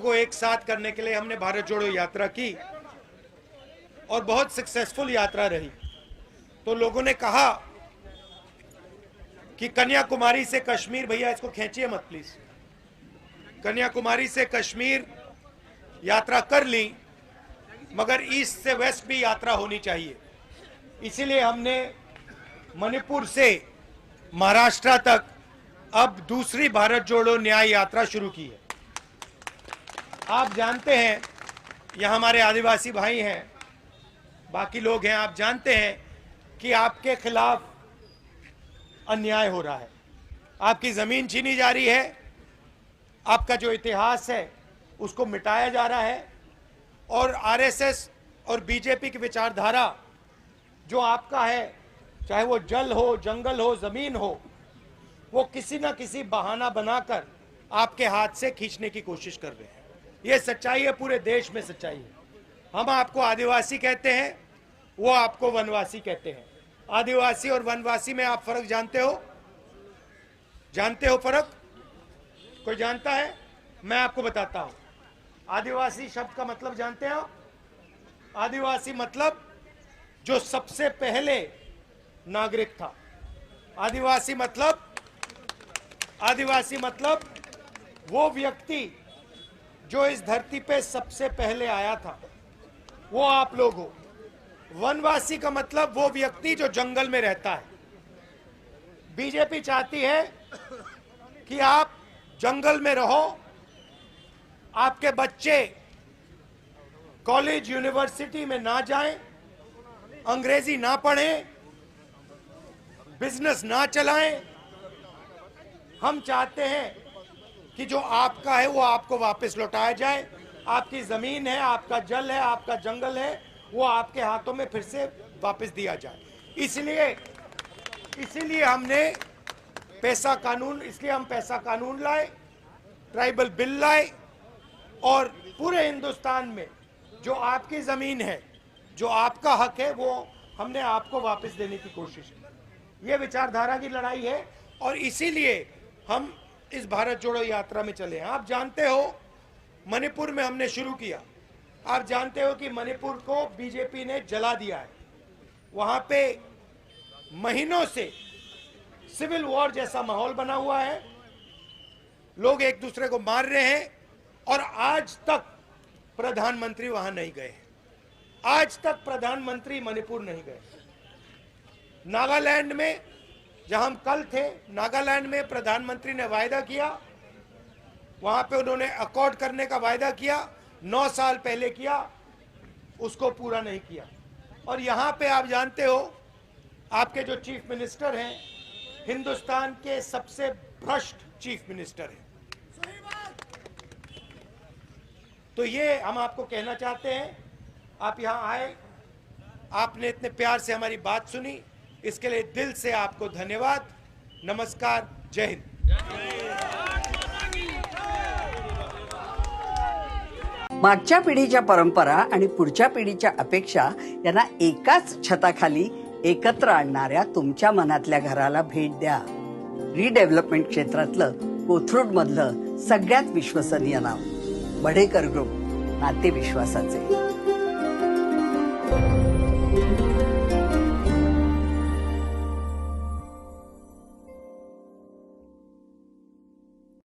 को एक साथ करने के लिए हमने भारत जोड़ो यात्रा की और बहुत सक्सेसफुल यात्रा रही। तो लोगों ने कहा कि कन्याकुमारी से कश्मीर, भैया इसको खींचिए मत प्लीज, कन्याकुमारी से कश्मीर यात्रा कर ली, मगर ईस्ट से वेस्ट भी यात्रा होनी चाहिए। इसीलिए हमने मणिपुर से महाराष्ट्र तक अब दूसरी भारत जोड़ो न्याय यात्रा शुरू की है। आप जानते हैं, यह हमारे आदिवासी भाई हैं, बाकी लोग हैं, आप जानते हैं कि आपके खिलाफ अन्याय हो रहा है, आपकी जमीन छीनी जा रही है, आपका जो इतिहास है उसको मिटाया जा रहा है, और आरएसएस और बीजेपी की विचारधारा जो आपका है, चाहे वो जल हो, जंगल हो, जमीन हो, वो किसी ना किसी बहाना बनाकर आपके हाथ से खींचने की कोशिश कर रहे हैं। ये सच्चाई है, पूरे देश में सच्चाई है। हम आपको आदिवासी कहते हैं, वो आपको वनवासी कहते हैं। आदिवासी और वनवासी में आप फर्क जानते हो? जानते हो फर्क? कोई जानता है? मैं आपको बताता हूं। आदिवासी शब्द का मतलब जानते हो? आदिवासी मतलब जो सबसे पहले नागरिक था। आदिवासी मतलब वो व्यक्ति जो इस धरती पे सबसे पहले आया था, वो आप लोग हो। वनवासी का मतलब वो व्यक्ति जो जंगल में रहता है। बीजेपी चाहती है कि आप जंगल में रहो, आपके बच्चे कॉलेज यूनिवर्सिटी में ना जाएं, अंग्रेजी ना पढ़ें, बिजनेस ना चलाएं। हम चाहते हैं कि जो आपका है वो आपको वापस लौटाया जाए। आपकी जमीन है, आपका जल है, आपका जंगल है, वो आपके हाथों में फिर से वापस दिया जाए। इसीलिए हमने हम पैसा कानून लाए, ट्राइबल बिल लाए, और पूरे हिंदुस्तान में जो आपकी जमीन है, जो आपका हक है, वो हमने आपको वापस देने की कोशिश की। ये विचारधारा की लड़ाई है, और इसीलिए हम इस भारत जोड़ो यात्रा में चले हैं। आप जानते हो मणिपुर में हमने शुरू किया। आप जानते हो कि मणिपुर को बीजेपी ने जला दिया है। वहां पे महीनों से सिविल वॉर जैसा माहौल बना हुआ है, लोग एक दूसरे को मार रहे हैं, और आज तक प्रधानमंत्री वहां नहीं गए। आज तक प्रधानमंत्री मणिपुर नहीं गए। नागालैंड में जहां हम कल थे, नागालैंड में प्रधानमंत्री ने वायदा किया, वहां पे उन्होंने अकॉर्ड करने का वायदा किया, 9 साल पहले किया, उसको पूरा नहीं किया। और यहां पे आप जानते हो, आपके जो चीफ मिनिस्टर हैं, हिंदुस्तान के सबसे भ्रष्ट चीफ मिनिस्टर हैं। तो ये हम आपको कहना चाहते हैं। आप यहां आए, आपने इतने प्यार से हमारी बात सुनी, इसके लिए दिल से आपको धन्यवाद। नमस्कार, जय हिंद। मागच्या पिढीच्या परंपरा आणि पुढच्या पिढीच्या अपेक्षा यांना एकाच छताखाली एकत्र आणणाऱ्या तुमच्या मनातल्या घराला भेट द्या। रिडेव्हलपमेंट क्षेत्रातलं कोथरूड मधलं सगळ्यात विश्वसनीय नाव बडेकर ग्रुप, नाते विश्वासाचे।